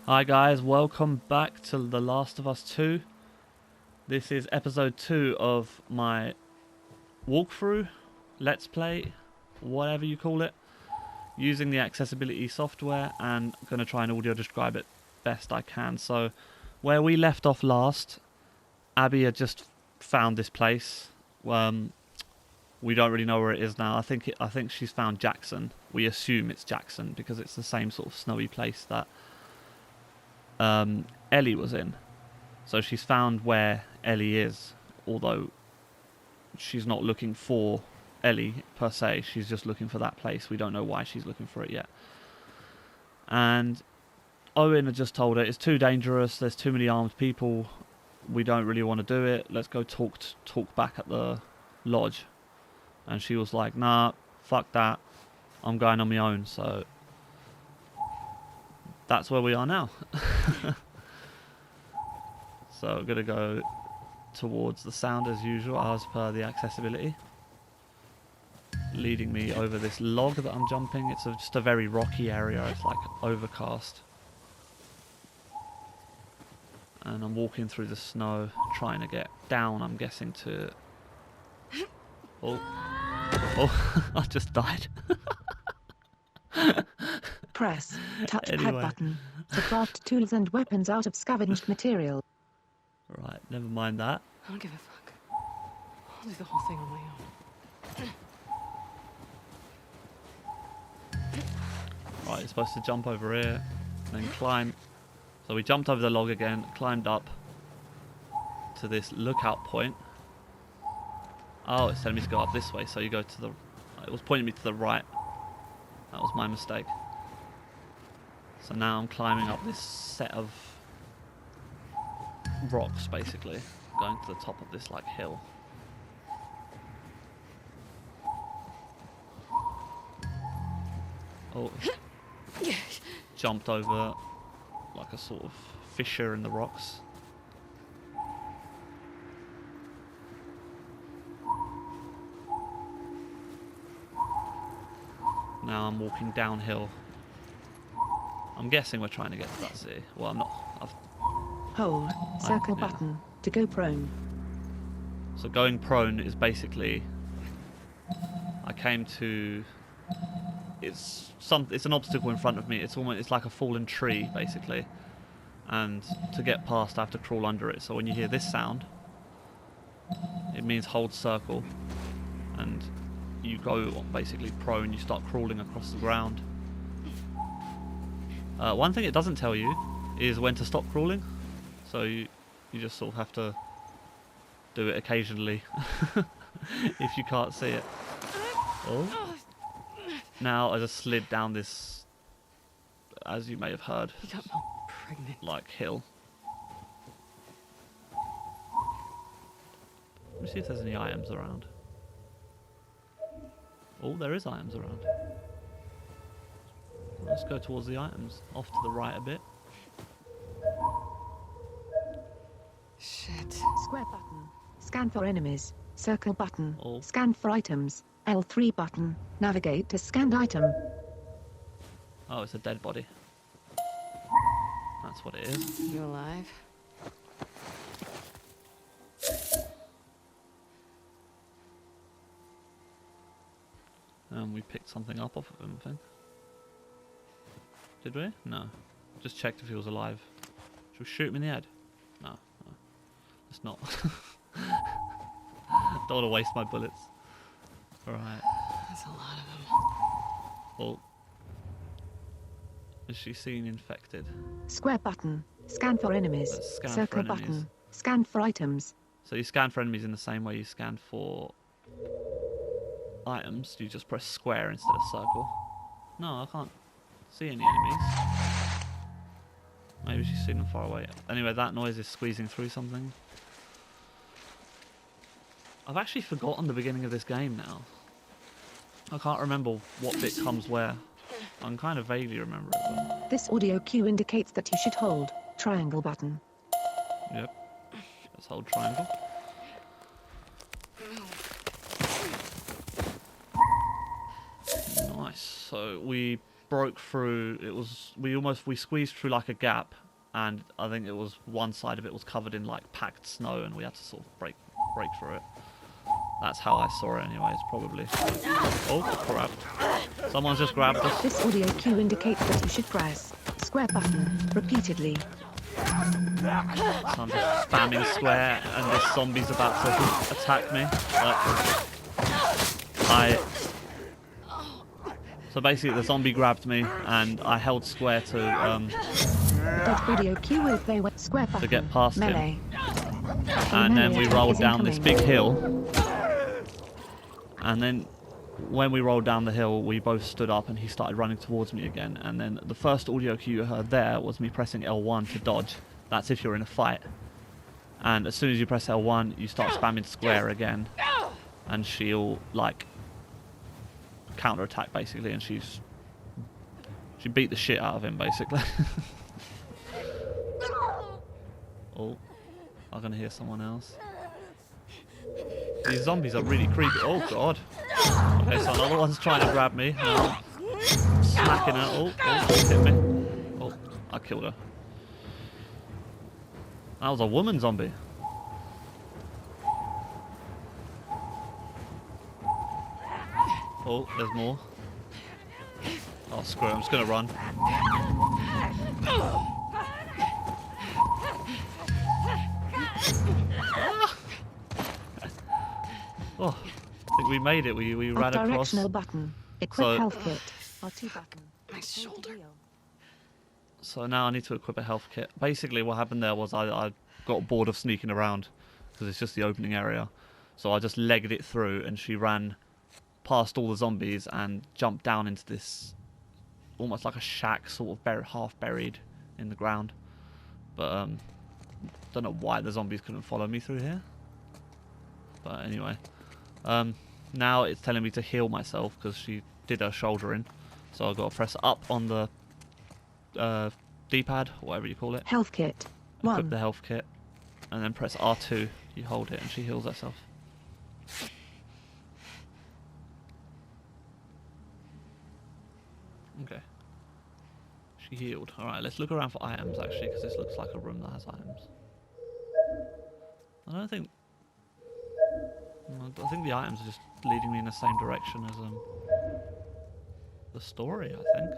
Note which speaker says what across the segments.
Speaker 1: Hi guys, welcome back to The Last of Us 2. This is episode 2 of my walkthrough, let's play, whatever you call it, using the accessibility software, and I'm going to try and audio describe it best I can. So, where we left off last, Abby had just found this place. We don't really know where it is now. I think she's found Jackson. We assume it's Jackson because it's the same sort of snowy place that Ellie was in. So she's found where Ellie is, although she's not looking for Ellie per se. She's just looking for that place. We don't know why she's looking for it yet. And Owen had just told her it's too dangerous. There's too many armed people. We don't really want to do it. Let's go talk back at the lodge. And she was like, nah, fuck that. I'm going on my own. So that's where we are now. So I'm going to go towards the sound as usual, as per the accessibility. Leading me over this log that I'm jumping. It's just a very rocky area. It's like overcast. And I'm walking through the snow, trying to get down, I'm guessing, to... Oh, I just died.
Speaker 2: Press touchpad
Speaker 1: Anyway.
Speaker 2: button to craft tools and weapons out of scavenged material.
Speaker 1: Right, never mind that.
Speaker 3: I don't give a fuck. I'll do the whole thing on my own.
Speaker 1: Right, you're supposed to jump over here, then climb. So we jumped over the log again, climbed up to this lookout point. Oh, it's telling me to go up this way, so you go to the... It was pointing me to the right. That was my mistake. So now I'm climbing up this set of rocks, basically. Going to the top of this, like, hill. Oh. Jumped over like a sort of fissure in the rocks. Now I'm walking downhill. I'm guessing we're trying to get to that sea. Well, I'm not.
Speaker 2: Hold circle
Speaker 1: yeah.
Speaker 2: button to go prone.
Speaker 1: So going prone is basically... I came to... It's an obstacle in front of me. It's like a fallen tree, basically. And to get past, I have to crawl under it. So when you hear this sound, it means hold circle. And you go basically prone, you start crawling across the ground. One thing it doesn't tell you is when to stop crawling. So you just sort of have to do it occasionally if you can't see it. Oh. Now I just slid down this, as you may have heard,
Speaker 3: You got me pregnant.
Speaker 1: like hill. Let me see if there's any items around. Oh, there is items around. Let's go towards the items. Off to the right a bit.
Speaker 3: Shit.
Speaker 2: Square button. Scan for enemies. Circle button.
Speaker 1: Oh.
Speaker 2: Scan for items. L3 button. Navigate to scanned item.
Speaker 1: Oh, it's a dead body. That's what it is.
Speaker 3: You alive?
Speaker 1: We picked something up off of him, I think. Did we? No. Just checked if he was alive. Should we shoot him in the head? No. Let's not. Don't want to waste my bullets. Alright.
Speaker 3: That's a lot of them.
Speaker 1: Well, is she seen infected?
Speaker 2: Square button. Scan for enemies.
Speaker 1: Let's scan
Speaker 2: Circle
Speaker 1: for enemies.
Speaker 2: button. Scan for items.
Speaker 1: So you scan for enemies in the same way you scan for items. You just press square instead of circle. No, I can't see any enemies. Maybe she's seen them far away. Anyway, that noise is squeezing through something. I've actually forgotten the beginning of this game now. I can't remember what bit comes where. I can kind of vaguely remember it, but...
Speaker 2: This audio cue indicates that you should hold triangle button.
Speaker 1: Yep. Let's hold triangle. Nice. So we broke through. We squeezed through like a gap, and I think it was one side of it was covered in like packed snow, and we had to sort of break through it. That's how I saw it anyway. It's probably. Oh crap! Someone's just grabbed us.
Speaker 2: This audio cue indicates that you should press square button repeatedly.
Speaker 1: So I'm just spamming square, and this zombie's about to attack me. So basically, the zombie grabbed me, and I held square to
Speaker 2: That audio cue will play when square button
Speaker 1: get past him.
Speaker 2: melee.
Speaker 1: And then we
Speaker 2: Melee
Speaker 1: rolled
Speaker 2: is
Speaker 1: down this big
Speaker 2: incoming.
Speaker 1: hill. And then when we rolled down the hill, we both stood up and he started running towards me again. And then the first audio cue you heard there was me pressing L1 to dodge. That's if you're in a fight. And as soon as you press L1, you start spamming square again. And she'll, like, counter-attack, basically. And she beat the shit out of him, basically. Oh, I'm going to hear someone else. These zombies are really creepy. Oh god. Okay, so another one's trying to grab me. Now I'm smacking her. Oh, she hit me. Oh, I killed her. That was a woman zombie. Oh, there's more. Oh, screw it. I'm just going to run. Oh, I think we made it. We ran across.
Speaker 2: Directional button. Equip
Speaker 1: So-
Speaker 2: health kit. R2 button.
Speaker 3: My shoulder.
Speaker 1: So now I need to equip a health kit. Basically what happened there was I got bored of sneaking around because it's just the opening area. So I just legged it through, and she ran past all the zombies and jumped down into this almost like a shack, sort of half buried in the ground. But don't know why the zombies couldn't follow me through here. But anyway, now it's telling me to heal myself because she did her shoulder in. So I've got to press up on the D-pad, whatever you call it.
Speaker 2: Health kit.
Speaker 1: Equip
Speaker 2: 1.
Speaker 1: the health kit, and then press R2. You hold it, and she heals herself. Okay. She healed. Alright, let's look around for items, actually, because this looks like a room that has items. I don't think... I think the items are just leading me in the same direction as the story, I think.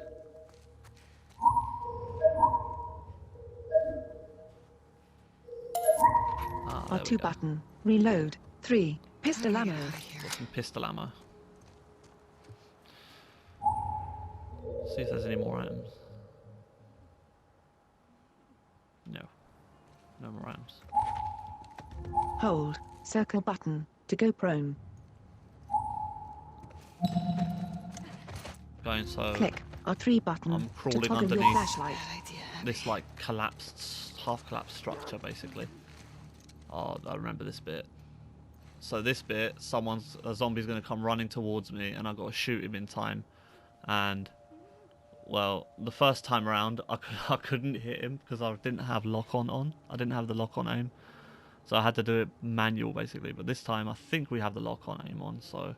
Speaker 1: Ah, there we
Speaker 2: R2
Speaker 1: go.
Speaker 2: button. Reload. 3. Pistol
Speaker 3: How do I
Speaker 2: ammo.
Speaker 3: get out of here?
Speaker 1: Got some pistol ammo. See if there's any more items. No. No more items.
Speaker 2: Hold. Circle button. To go prone.
Speaker 1: Going so...
Speaker 2: Click. R3 button.
Speaker 1: I'm
Speaker 2: to
Speaker 1: crawling
Speaker 2: toggle your
Speaker 1: underneath.
Speaker 2: flashlight.
Speaker 3: Bad idea.
Speaker 1: This like collapsed, half-collapsed structure, basically. Oh, I remember this bit. So this bit, a zombie's going to come running towards me, and I've got to shoot him in time. And, well, the first time around, I couldn't hit him because I didn't have lock-on on. I didn't have the lock-on aim. So I had to do it manual, basically. But this time, I think we have the lock-on aim on, so...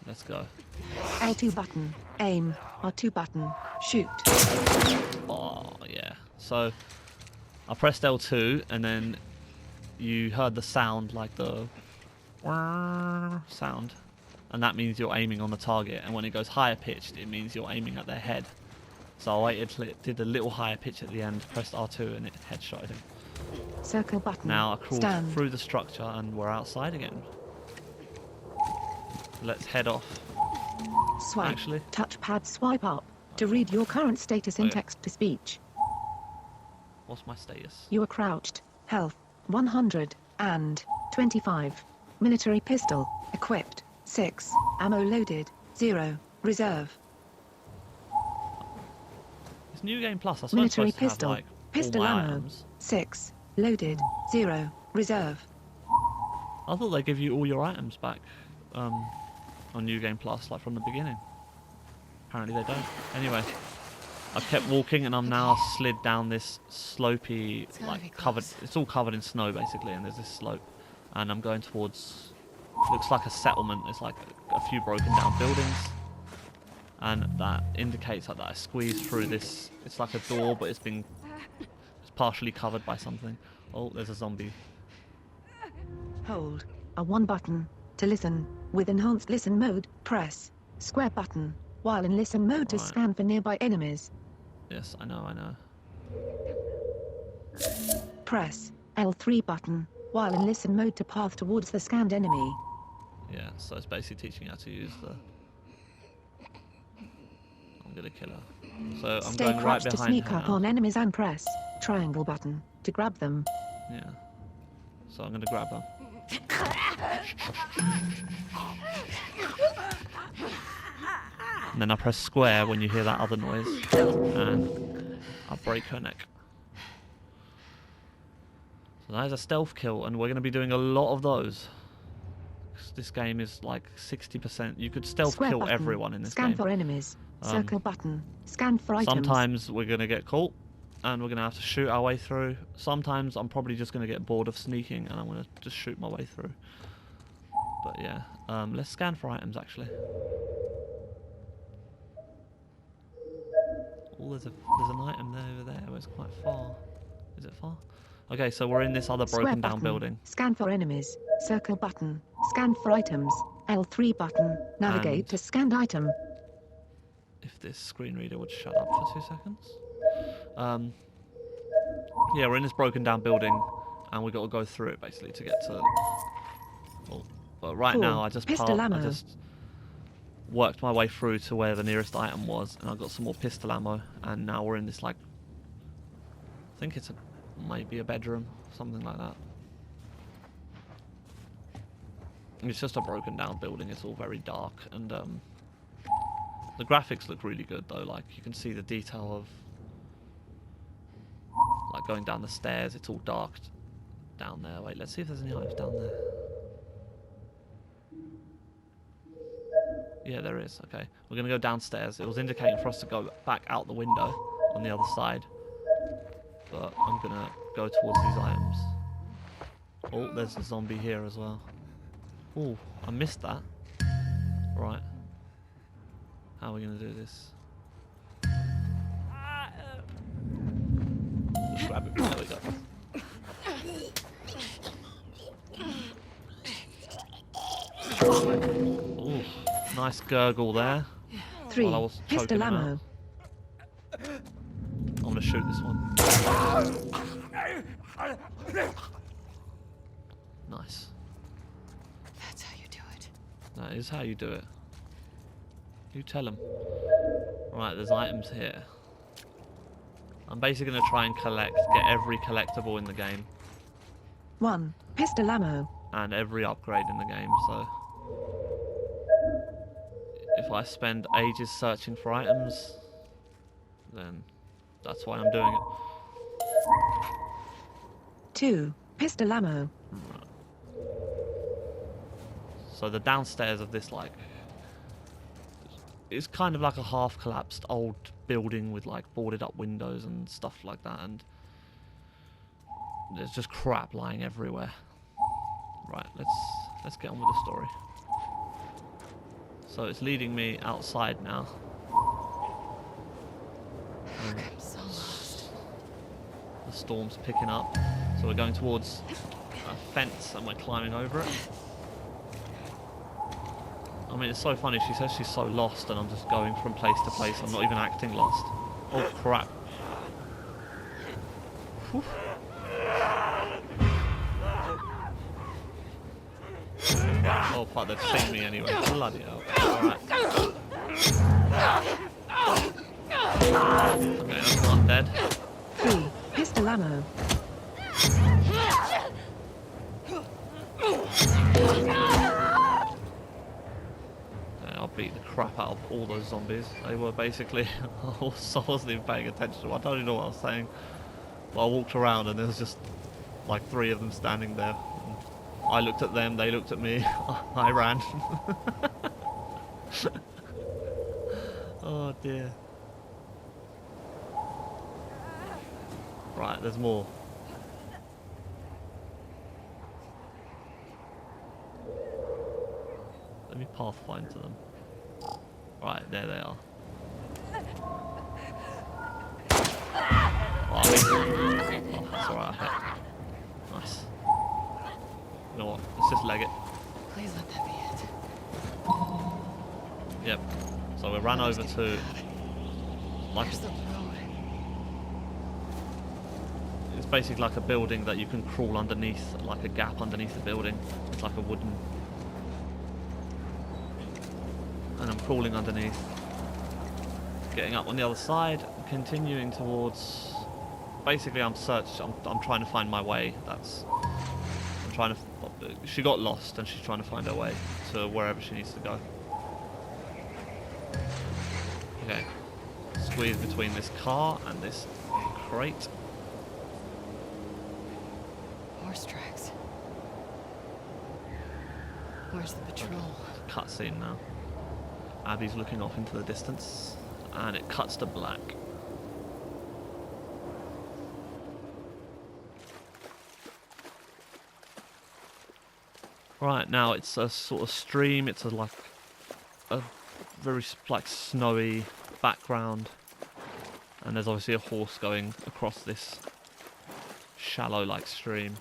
Speaker 1: Let's go.
Speaker 2: L2 button. Aim. R2 button. Shoot.
Speaker 1: Oh, yeah. So, I pressed L2, and then you heard the sound, like the sound. And that means you're aiming on the target. And when it goes higher pitched, it means you're aiming at their head. So I waited till it did a little higher pitch at the end, pressed R2, and it headshotted him.
Speaker 2: Circle button.
Speaker 1: Now I crawled
Speaker 2: Stand.
Speaker 1: through the structure, and we're outside again. Let's head off.
Speaker 2: Swipe.
Speaker 1: Actually.
Speaker 2: Touchpad swipe up. To read your current status in
Speaker 1: Okay.
Speaker 2: text-to-speech.
Speaker 1: What's my status?
Speaker 2: You are crouched. Health. 125. Military pistol. Equipped. 6. Ammo loaded. 0. Reserve.
Speaker 1: It's New Game Plus. I suppose it's
Speaker 2: Military
Speaker 1: supposed to have,
Speaker 2: pistol.
Speaker 1: like,
Speaker 2: Pistol
Speaker 1: all my
Speaker 2: ammo.
Speaker 1: items.
Speaker 2: 6. Loaded. 0. Reserve.
Speaker 1: I thought they give you all your items back on New Game Plus, like from the beginning. Apparently they don't. Anyway, I kept walking, and I'm now slid down this slopey,
Speaker 3: It's gotta be
Speaker 1: like covered.
Speaker 3: close.
Speaker 1: It's all covered in snow basically, and there's this slope, and I'm going towards. Looks like a settlement. It's like a few broken down buildings. and that indicates like that I squeezed through this. It's like a door, but it's partially covered by something. Oh, there's a zombie.
Speaker 2: Hold A1 button to listen. With enhanced listen mode, press square button while in listen mode to
Speaker 1: Right.
Speaker 2: scan for nearby enemies.
Speaker 1: Yes, I know.
Speaker 2: Press L3 button while in listen mode to path towards the scanned enemy.
Speaker 1: Yeah, so it's basically teaching you how to use the... I'm gonna kill her. So I'm
Speaker 2: Stay
Speaker 1: going right
Speaker 2: crouched to
Speaker 1: behind
Speaker 2: sneak
Speaker 1: her
Speaker 2: up
Speaker 1: now.
Speaker 2: on enemies and press triangle button to grab them.
Speaker 1: Yeah. So I'm gonna grab her. And then I press square when you hear that other noise, and I'll break her neck. So that is a stealth kill, and we're going to be doing a lot of those. 'Cause this game is like 60%. You could stealth
Speaker 2: Square
Speaker 1: kill
Speaker 2: button,
Speaker 1: everyone in this
Speaker 2: scan
Speaker 1: game.
Speaker 2: for enemies. Circle button, scan for items.
Speaker 1: Sometimes we're going to get caught, and we're going to have to shoot our way through. Sometimes I'm probably just going to get bored of sneaking, and I'm going to just shoot my way through. But yeah, let's scan for items actually. Oh, there's an item there over there, but it's quite far. Is it far? Okay, so we're in this other
Speaker 2: Square
Speaker 1: broken down
Speaker 2: button,
Speaker 1: building.
Speaker 2: Scan for enemies. Circle button, scan for items. L3 button, navigate
Speaker 1: And-
Speaker 2: to scanned item.
Speaker 1: If this screen reader would shut up for 2 seconds. Yeah, we're in this broken down building, and we got to go through it basically to get to... Oh, but right
Speaker 2: Cool.
Speaker 1: now I just
Speaker 2: Pistol
Speaker 1: I
Speaker 2: ammo.
Speaker 1: just worked my way through to where the nearest item was, and I got some more pistol ammo, and now we're in this like... I think it's maybe a bedroom, something like that. It's just a broken down building, it's all very dark, and the graphics look really good though, like you can see the detail of like going down the stairs, it's all dark down there. Wait, let's see if there's any items down there. Yeah, there is, okay. We're gonna go downstairs. It was indicating for us to go back out the window on the other side. But I'm gonna go towards these items. Oh, there's a zombie here as well. Oh, I missed that. Right. How are we gonna do this? Just grab it. There we go. Ooh, nice gurgle there.
Speaker 2: 3.
Speaker 1: While I was choking
Speaker 2: Pistol
Speaker 1: him
Speaker 2: ammo.
Speaker 1: out. I'm gonna shoot this one. Nice.
Speaker 3: That's how you do it.
Speaker 1: That is how you do it. You tell him. Right, there's items here. I'm basically going to try and get every collectible in the game.
Speaker 2: 1. Pistol ammo.
Speaker 1: And every upgrade in the game, so... If I spend ages searching for items, then that's why I'm doing it.
Speaker 2: 2. Pistol ammo.
Speaker 1: So the downstairs of this, like... It's kind of like a half-collapsed old building with, like, boarded-up windows and stuff like that, and... There's just crap lying everywhere. Right, let's get on with the story. So it's leading me outside now. And
Speaker 3: I'm so lost.
Speaker 1: the storm's picking up. So we're going towards a fence and we're climbing over it. I mean, it's so funny. She says she's so lost and I'm just going from place to place. I'm not even acting lost. Oh, crap. Whew. Oh, fuck, they've seen me anyway. Bloody hell. Alright. Okay, I'm dead.
Speaker 2: 3. Pistol ammo.
Speaker 1: I'll beat the crap out of all those zombies. They were basically... I wasn't even paying attention. I don't even know what I was saying. But I walked around and there was just like 3 of them standing there. I looked at them, they looked at me, I ran. Oh dear. Right, there's more. Let me pathfind to them. Right, there they are. Oh, that's alright, I hit. Nice. You know what? Let's just leg it.
Speaker 3: Please let that be it.
Speaker 1: Yep. So we ran over to... like
Speaker 3: Where's the road?
Speaker 1: it's basically like a building that you can crawl underneath, like a gap underneath the building. It's like a wooden... and I'm crawling underneath. Getting up on the other side, continuing towards... basically I'm trying to find my way. I'm trying to... she got lost and she's trying to find her way to wherever she needs to go. Okay. Squeeze between this car and this crate.
Speaker 3: Horse tracks. Where's the patrol?
Speaker 1: Cutscene now. Abby's looking off into the distance and it cuts to black. Right, now it's a sort of stream. It's like a very like snowy background, and there's obviously a horse going across this shallow like stream.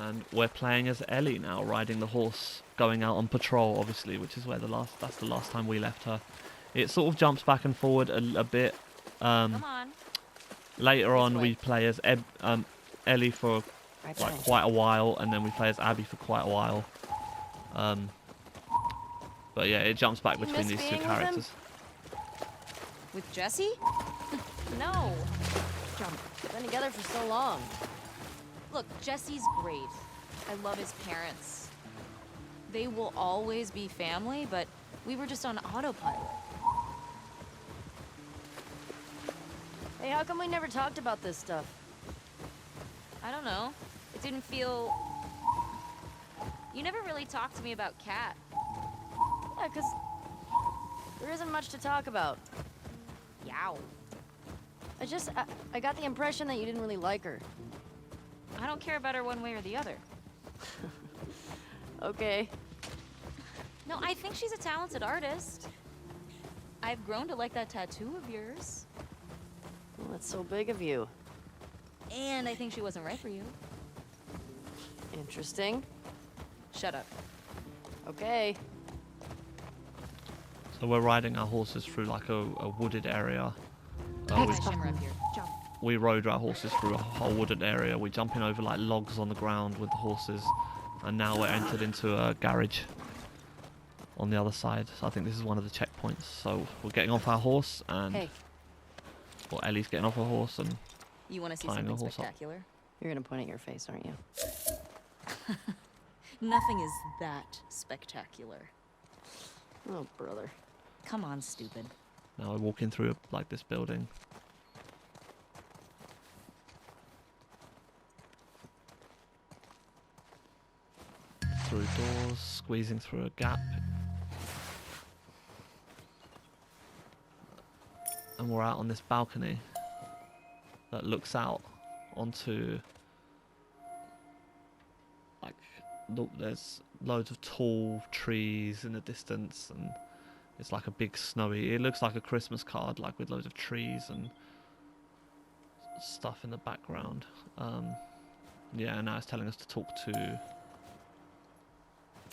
Speaker 1: And we're playing as Ellie now, riding the horse, going out on patrol, obviously, which is where that's the last time we left her. It sort of jumps back and forward a bit.
Speaker 3: Come on.
Speaker 1: Later on,
Speaker 3: way.
Speaker 1: we play as Ellie for
Speaker 3: Right
Speaker 1: like
Speaker 3: behind.
Speaker 1: quite a while, and then we play as Abby for quite a while. But yeah, it jumps back
Speaker 3: You
Speaker 1: between
Speaker 3: miss
Speaker 1: these two
Speaker 3: being with him?
Speaker 1: characters.
Speaker 3: With Jesse? No. We've been together for so long. Look, Jesse's great. I love his parents. They will always be family, but we were just on autopilot.
Speaker 4: Hey, how come we never talked about this stuff?
Speaker 3: I don't know. It didn't feel... You never really talked to me about Kat.
Speaker 4: Yeah, 'cause there isn't much to talk about.
Speaker 3: Yow.
Speaker 4: I got the impression that you didn't really like her.
Speaker 3: I don't care about her one way or the other.
Speaker 4: Okay.
Speaker 3: No, I think she's a talented artist. I've grown to like that tattoo of yours.
Speaker 4: Well, that's so big of you.
Speaker 3: And I think she wasn't right for you.
Speaker 4: Interesting.
Speaker 3: Shut up.
Speaker 4: Okay.
Speaker 1: So we're riding our horses through like a wooded area.
Speaker 2: X
Speaker 3: Shimmer
Speaker 2: button.
Speaker 3: up here.
Speaker 2: Jump.
Speaker 1: We rode our horses through a whole wooded area. We're jumping over like logs on the ground with the horses, and now we're entered into a garage on the other side. So I think this is one of the checkpoints. So we're getting off our horse, and
Speaker 4: Hey,
Speaker 1: well, Ellie's getting off her horse, and
Speaker 3: You want to see
Speaker 1: Tying a
Speaker 3: something
Speaker 1: horse up.
Speaker 3: spectacular?
Speaker 4: you're gonna point at your face, aren't you?
Speaker 3: Nothing is that spectacular.
Speaker 4: Oh, brother.
Speaker 3: Come on, stupid.
Speaker 1: now we're walking through like this building. Through doors, squeezing through a gap. And we're out on this balcony that looks out onto like look, there's loads of tall trees in the distance, and it's like a big snowy, it looks like a Christmas card, like with loads of trees and stuff in the background. Yeah, and now it's telling us to talk to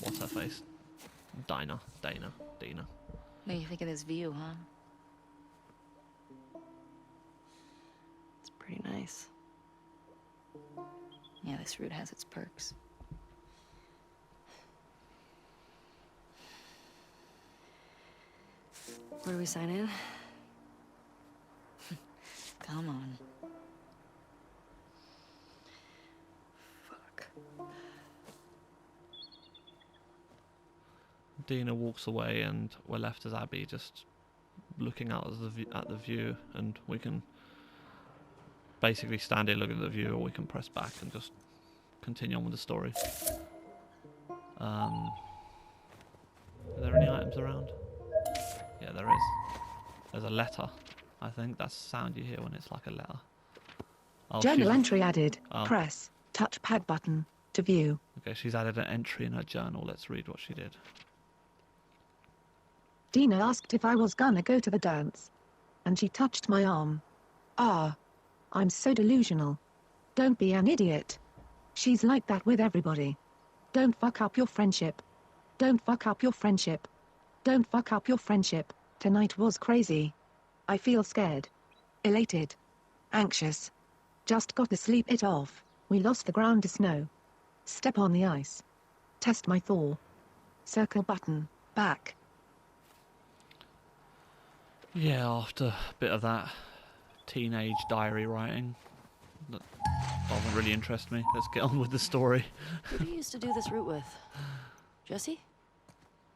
Speaker 1: what's her face? Dina.
Speaker 3: What do you think of this view, huh?
Speaker 4: It's pretty nice.
Speaker 3: Yeah, this route has its perks.
Speaker 4: Where do we sign in?
Speaker 3: Come on.
Speaker 4: Fuck.
Speaker 1: Dina walks away, and we're left as Abby, just looking out at the view, and we can basically stand here looking at the view, or we can press back and just continue on with the story. Are there any items around? Yeah, there is. There's a letter. I think that's the sound you hear when it's like a letter. Oh,
Speaker 2: Journal
Speaker 1: she's-
Speaker 2: entry added.
Speaker 1: Oh.
Speaker 2: Press touchpad button to view.
Speaker 1: Okay, she's added an entry in her journal. Let's read what she did.
Speaker 2: Dina asked if I was gonna go to the dance. And she touched my arm. Ah. I'm so delusional. Don't be an idiot. She's like that with everybody. Don't fuck up your friendship. Don't fuck up your friendship. Don't fuck up your friendship. Tonight was crazy. I feel scared. Elated. Anxious. Just got to sleep it off. We lost the ground to snow. Step on the ice. Test my Thor. Circle button. Back.
Speaker 1: Yeah, after a bit of that teenage diary writing, that doesn't really interest me. Let's get on with the story.
Speaker 4: Who do you used to do this route with? Jesse?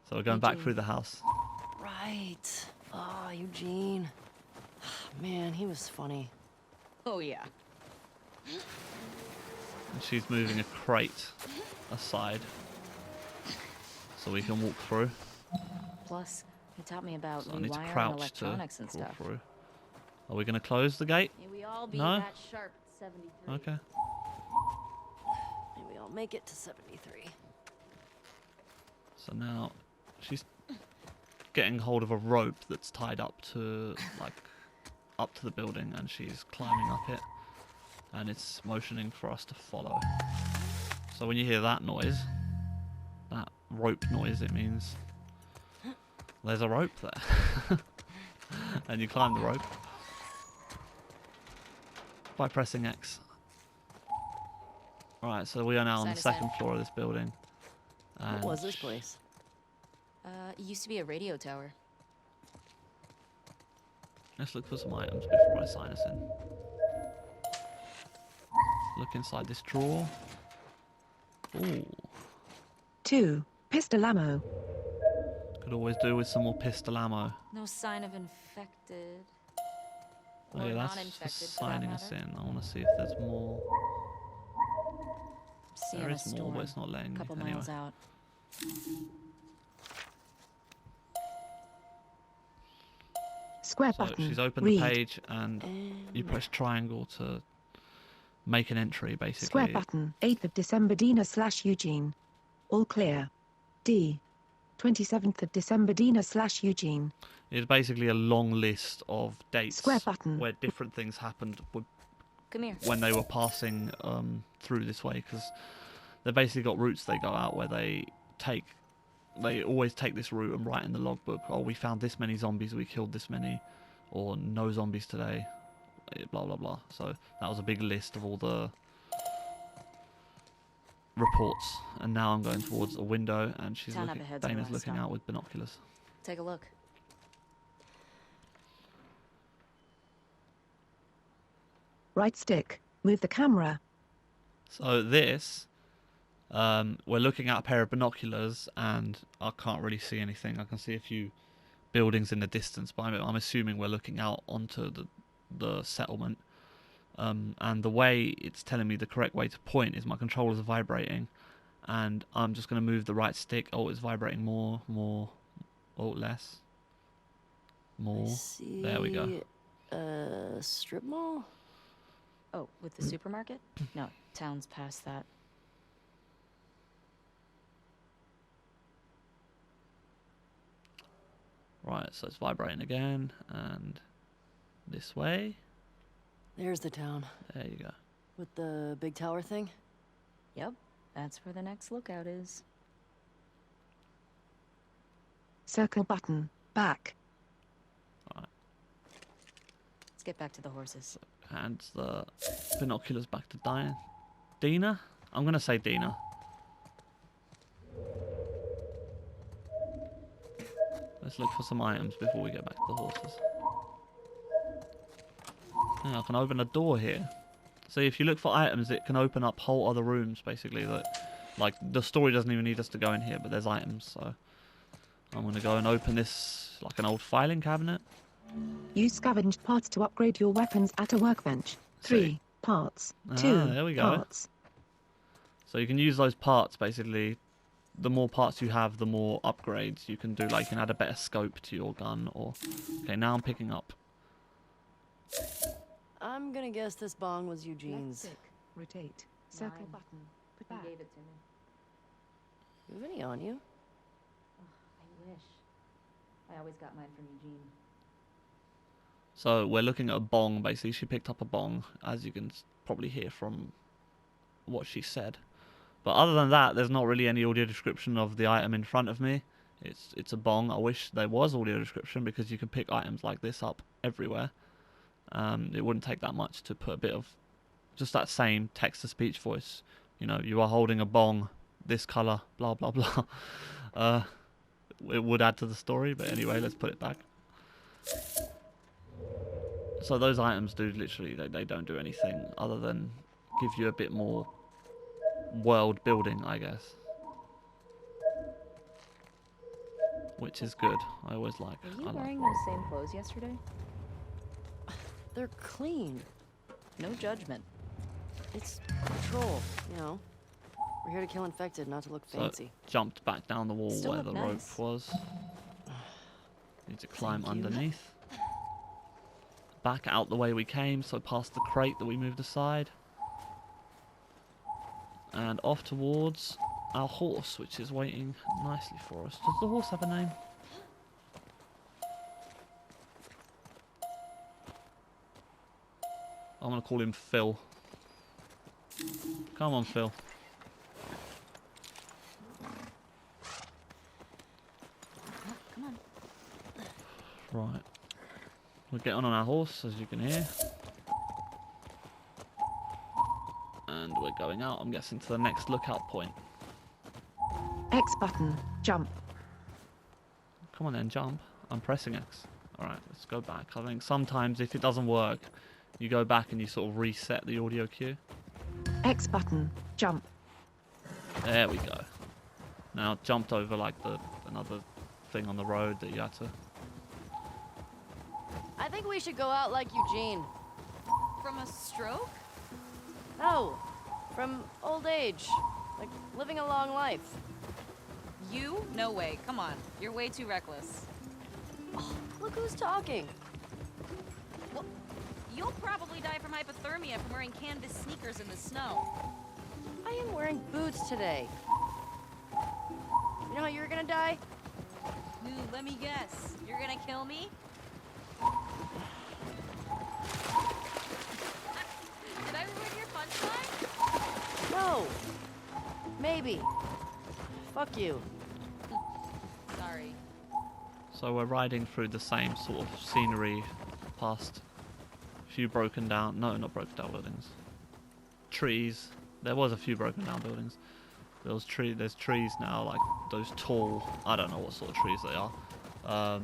Speaker 1: So we're going back
Speaker 4: Eugene.
Speaker 1: through the house.
Speaker 4: Right. Ah, Eugene. Man, he was funny.
Speaker 3: Oh, yeah.
Speaker 1: And she's moving a crate aside so we can walk through.
Speaker 3: Plus, he taught me about
Speaker 1: So I need to
Speaker 3: rewiring
Speaker 1: crouch to
Speaker 3: electronics and
Speaker 1: crawl
Speaker 3: stuff.
Speaker 1: through. Are we going to close the gate?
Speaker 3: May we all be
Speaker 1: No?
Speaker 3: that sharp at 73.
Speaker 1: Okay.
Speaker 4: Maybe I'll make it to 73.
Speaker 1: So now she's getting hold of a rope that's tied up to up to the building, and she's climbing up it, and it's motioning for us to follow. So when you hear that noise, that rope noise, it means there's a rope there. And you climb the rope by pressing X. Alright, so we are now on the
Speaker 3: Sign us
Speaker 1: second
Speaker 3: in.
Speaker 1: floor of this building.
Speaker 4: What
Speaker 1: And
Speaker 4: was this place?
Speaker 3: It used to be a radio tower.
Speaker 1: let's look for some items before I sign us in. Look inside this drawer. Ooh,
Speaker 2: 2. Pistol ammo.
Speaker 1: could always do with some more pistol ammo.
Speaker 3: No sign of infected.
Speaker 1: Oh
Speaker 3: Or
Speaker 1: yeah, that's
Speaker 3: non-infected,
Speaker 1: just
Speaker 3: for that
Speaker 1: signing us
Speaker 3: matter.
Speaker 1: in. I want to see if there's more.
Speaker 3: Seeing
Speaker 1: There
Speaker 3: a
Speaker 1: is more,
Speaker 3: storm.
Speaker 1: but it's not letting me.
Speaker 3: Couple
Speaker 1: Anyway,
Speaker 3: miles out.
Speaker 2: Square
Speaker 1: so
Speaker 2: button.
Speaker 1: she's opened
Speaker 2: Read.
Speaker 1: the page, and you press triangle to make an entry, basically.
Speaker 2: Square button. 8th of December Dina/Eugene. All clear. D. 27th of December Dina/Eugene.
Speaker 1: It's basically a long list of dates
Speaker 2: Square button.
Speaker 1: where different things happened
Speaker 3: Come here.
Speaker 1: when they were passing through this way, because they've basically got routes they go out where they always take this route and write in the logbook, oh, we found this many zombies, we killed this many, or no zombies today, blah blah blah. So that was a big list of all the reports, and now I'm going towards a window, and she's
Speaker 3: Town up
Speaker 1: looking,
Speaker 3: ahead's our
Speaker 1: Dana's
Speaker 3: last
Speaker 1: looking
Speaker 3: stop.
Speaker 1: out with binoculars.
Speaker 3: Take a look.
Speaker 2: Right stick. Move the camera.
Speaker 1: So this, we're looking at a pair of binoculars, and I can't really see anything. I can see a few buildings in the distance, but I'm assuming we're looking out onto the settlement. And the way it's telling me the correct way to point is my controllers are vibrating, and I'm just going to move the right stick. Oh, it's vibrating more, oh, less, more. There we go.
Speaker 4: Strip mall?
Speaker 3: Oh, with the supermarket? No, town's past that.
Speaker 1: Right, so it's vibrating again, and this way.
Speaker 4: There's the town.
Speaker 1: There you go.
Speaker 4: With the big tower thing?
Speaker 3: Yep, that's where the next lookout is.
Speaker 2: Circle button. Back.
Speaker 3: Let's get back to the horses.
Speaker 1: Hands the binoculars back to Dina? I'm going to say Dina. Let's look for some items before we get back to the horses. Yeah, I can open a door here. So if you look for items, it can open up whole other rooms, basically. That, like, the story doesn't even need us to go in here, but there's items, so... I'm going to go and open this, like an old filing cabinet.
Speaker 2: Use scavenged parts to upgrade your weapons at a workbench. 3
Speaker 1: See.
Speaker 2: parts.
Speaker 1: Ah,
Speaker 2: 2
Speaker 1: there we go.
Speaker 2: parts.
Speaker 1: So you can use those parts, basically. The more parts you have, the more upgrades you can do. Like, you can add a better scope to your gun, or... Okay, now I'm picking up.
Speaker 4: I'm gonna guess this bong was
Speaker 2: Left
Speaker 4: Eugene's.
Speaker 2: stick. Rotate. Circle
Speaker 3: Mine.
Speaker 2: button. Put back.
Speaker 3: it to me.
Speaker 4: You have any on you?
Speaker 3: I wish. I always got mine from Eugene.
Speaker 1: So we're looking at a bong, basically. She picked up a bong, as you can probably hear from what she said. But other than that, there's not really any audio description of the item in front of me. It's a bong. I wish there was audio description because you can pick items like this up everywhere. It wouldn't take that much to put a bit of just that same text-to-speech voice. You know, you are holding a bong, this color, blah, blah, blah. It would add to the story, but anyway, let's put it back. So those items do literally, they don't do anything other than give you a bit more world building, I guess. Which is good. I always like.
Speaker 3: Were you wearing those same clothes yesterday?
Speaker 4: They're clean.
Speaker 3: No judgment.
Speaker 4: It's patrol, you know. We're here to kill infected, not to look fancy.
Speaker 1: Jumped back down the wall
Speaker 3: Still
Speaker 1: where
Speaker 3: look
Speaker 1: the rope
Speaker 3: nice.
Speaker 1: was. Need to climb
Speaker 4: Thank you.
Speaker 1: underneath. Back out the way we came, so past the crate that we moved aside. And off towards our horse, which is waiting nicely for us. Does the horse have a name? I'm going to call him Phil. Come on, Phil.
Speaker 3: Come on.
Speaker 1: Right. We're getting on our horse, as you can hear. And we're going out, I'm guessing, to the next lookout point.
Speaker 2: X button. Jump.
Speaker 1: Come on then, jump. I'm pressing X. Alright, let's go back. I think sometimes if it doesn't work, you go back and you sort of reset the audio cue.
Speaker 2: X button. Jump.
Speaker 1: There we go. Now it jumped over like another thing on the road that you had to...
Speaker 4: I think we should go out like Eugene.
Speaker 3: From a stroke?
Speaker 4: No, from old age. Like living a long life.
Speaker 3: You? No way. Come on. You're way too reckless.
Speaker 4: Look who's talking.
Speaker 3: Well, you'll probably die from hypothermia from wearing canvas sneakers in the snow.
Speaker 4: I am wearing boots today. You know how you're gonna die?
Speaker 3: Ooh, let me guess. You're gonna kill me? Did I ruin your punchline?
Speaker 4: No. Maybe. Fuck you.
Speaker 3: Sorry.
Speaker 1: So we're riding through the same sort of scenery past a few broken down... No, not broken down buildings. Trees. There was a few broken down buildings. There's trees now, like those tall... I don't know what sort of trees they are.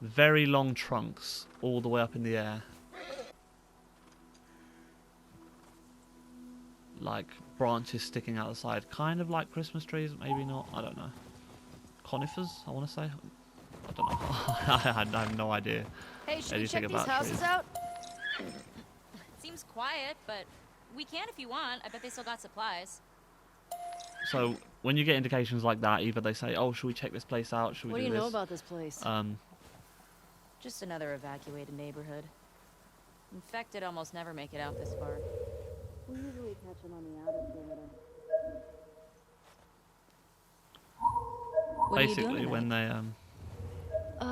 Speaker 1: Very long trunks all the way up in the air. Like branches sticking out the side. Kind of like Christmas trees, maybe not. I don't know. Conifers, I want to say. I don't know. I have no idea.
Speaker 4: Hey, should we
Speaker 1: anything
Speaker 4: check these
Speaker 1: about
Speaker 4: houses
Speaker 1: trees.
Speaker 4: out?
Speaker 3: Seems quiet, but we can if you want. I bet they still got supplies.
Speaker 1: So when you get indications like that, either they say, "Oh, should we check this place out? Should we
Speaker 4: What do
Speaker 1: do
Speaker 4: you
Speaker 1: this?"
Speaker 4: know about this place?
Speaker 3: Just another evacuated neighborhood. Infected almost never make it out this far.
Speaker 4: We usually catch them on the outer perimeter.
Speaker 3: What are you
Speaker 1: Basically,
Speaker 3: doing
Speaker 1: when
Speaker 3: tonight?
Speaker 1: they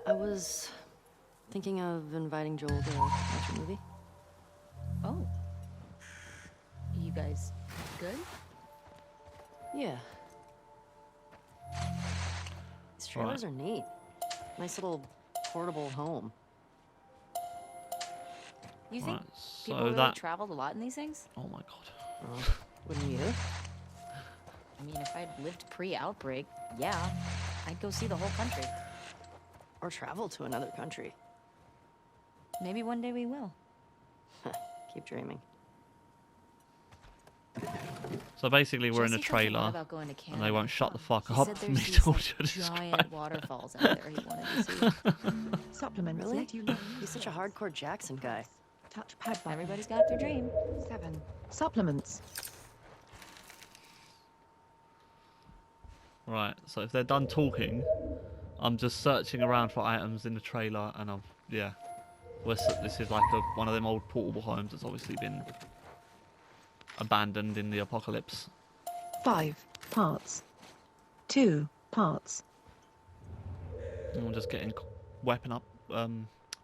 Speaker 4: I was thinking of inviting Joel to watch a movie.
Speaker 3: Oh. You guys good?
Speaker 4: Yeah. These trailers are neat. Nice little portable home.
Speaker 3: You think
Speaker 1: right,
Speaker 3: people
Speaker 1: so
Speaker 3: really
Speaker 1: that
Speaker 3: traveled a lot in these things?
Speaker 1: oh my god.
Speaker 4: Wouldn't you?
Speaker 3: I mean, if I'd lived pre-outbreak, yeah, I'd go see the whole country.
Speaker 4: Or travel to another country.
Speaker 3: Maybe one day we will.
Speaker 4: Keep dreaming.
Speaker 1: So basically, we're in a
Speaker 3: Jesse talked lot
Speaker 1: trailer,
Speaker 3: about going to
Speaker 1: and
Speaker 3: Canada.
Speaker 1: they won't shut the fuck
Speaker 3: He
Speaker 1: up
Speaker 3: said
Speaker 1: for
Speaker 3: there's
Speaker 1: me
Speaker 3: these,
Speaker 1: to
Speaker 3: like,
Speaker 1: describe.
Speaker 3: giant waterfalls out there he wanted to see.
Speaker 2: Supplements
Speaker 4: Really?
Speaker 2: let you know.
Speaker 4: He's such a hardcore Jackson guy.
Speaker 2: Touchpad button.
Speaker 3: Everybody's got their dream.
Speaker 2: 7. Supplements.
Speaker 1: Right, so if they're done talking, I'm just searching around for items in the trailer, and yeah. This is like one of them old portable homes that's obviously been abandoned in the apocalypse.
Speaker 2: 5. Parts. 2 parts.
Speaker 1: And we're just getting weapon up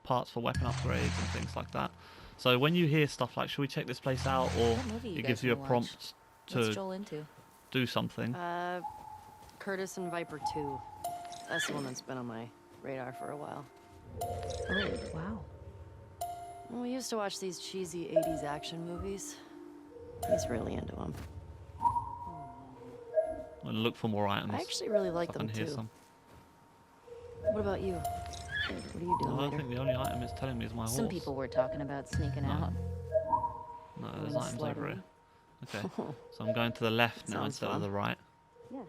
Speaker 1: parts for weapon upgrades and things like that. So when you hear stuff like, should we check this place out, or
Speaker 3: What movie you
Speaker 1: it
Speaker 3: guys
Speaker 1: gives you a
Speaker 3: gonna
Speaker 1: prompt
Speaker 3: What's
Speaker 1: to
Speaker 3: Joel into?
Speaker 1: do something.
Speaker 4: Curtis and Viper 2. That's the one that's been on my radar for a while.
Speaker 3: Oh, wow.
Speaker 4: Well, we used to watch these cheesy 80s action movies. He's really into them.
Speaker 1: I'm gonna look for more items.
Speaker 4: I actually really like
Speaker 1: if I
Speaker 4: them
Speaker 1: can hear
Speaker 4: too.
Speaker 1: some.
Speaker 4: What about you? What are you doing
Speaker 1: I
Speaker 4: later?
Speaker 1: think the only item it's telling me is my horse.
Speaker 3: Some people were talking about sneaking
Speaker 1: No.
Speaker 3: out.
Speaker 1: No, there's
Speaker 3: Going
Speaker 1: items over
Speaker 3: sledding.
Speaker 1: here. Okay, so I'm going to the left now
Speaker 4: Sounds
Speaker 1: instead
Speaker 4: fun.
Speaker 1: of the right.
Speaker 3: Yeah.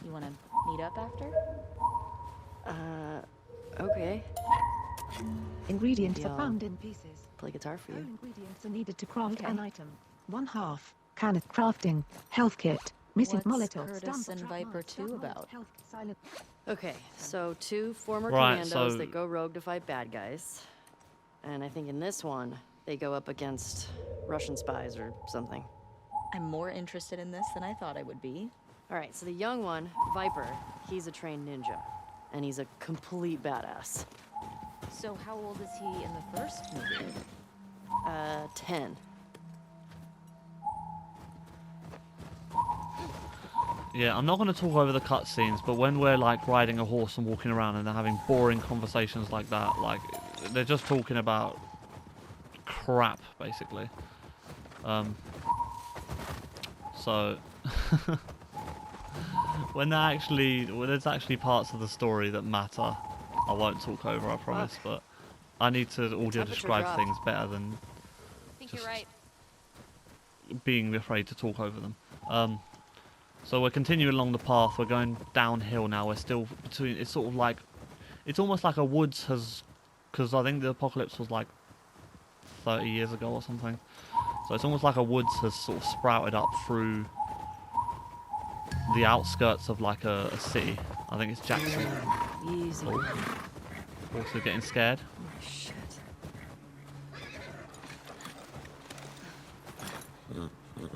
Speaker 3: You want to meet up after?
Speaker 4: Okay.
Speaker 2: Ingredients
Speaker 4: Yeah.
Speaker 2: are found in pieces.
Speaker 4: Play guitar for
Speaker 2: No
Speaker 4: you.
Speaker 2: ingredients are needed to craft
Speaker 3: Okay.
Speaker 2: an item. 1/2 can of crafting. Health kit. Missing
Speaker 3: What's
Speaker 2: Molotov.
Speaker 3: Curtis
Speaker 2: Stamp
Speaker 3: and
Speaker 2: trap
Speaker 3: Viper
Speaker 2: marks,
Speaker 3: 2
Speaker 2: trap marks,
Speaker 3: about?
Speaker 2: health, silent.
Speaker 4: Okay, so 2 former
Speaker 1: Right,
Speaker 4: commandos
Speaker 1: so-
Speaker 4: that go rogue to fight bad guys. And I think in this one, they go up against Russian spies or something.
Speaker 3: I'm more interested in this than I thought I would be.
Speaker 4: All right, so the young one, Viper, he's a trained ninja. And he's a complete badass.
Speaker 3: So how old is he in the first movie?
Speaker 4: 10.
Speaker 1: Yeah, I'm not going to talk over the cutscenes, but when we're like riding a horse and walking around and they're having boring conversations like that, like they're just talking about crap basically. So when there's actually parts of the story that matter, I won't talk over, I promise. But I need to audio
Speaker 4: temperature
Speaker 1: describe
Speaker 4: dropped.
Speaker 1: things better than
Speaker 3: I think
Speaker 1: Just-
Speaker 3: you're right.
Speaker 1: being afraid to talk over them. So we're continuing along the path. We're going downhill now. We're still between. It's sort of like, it's almost like a woods has, because I think the apocalypse was like 30 years ago or something. So it's almost like a woods has sort of sprouted up through the outskirts of like a city. I think it's Jackson.
Speaker 4: Easy.
Speaker 1: Oh. Also getting scared.
Speaker 4: Oh, shit.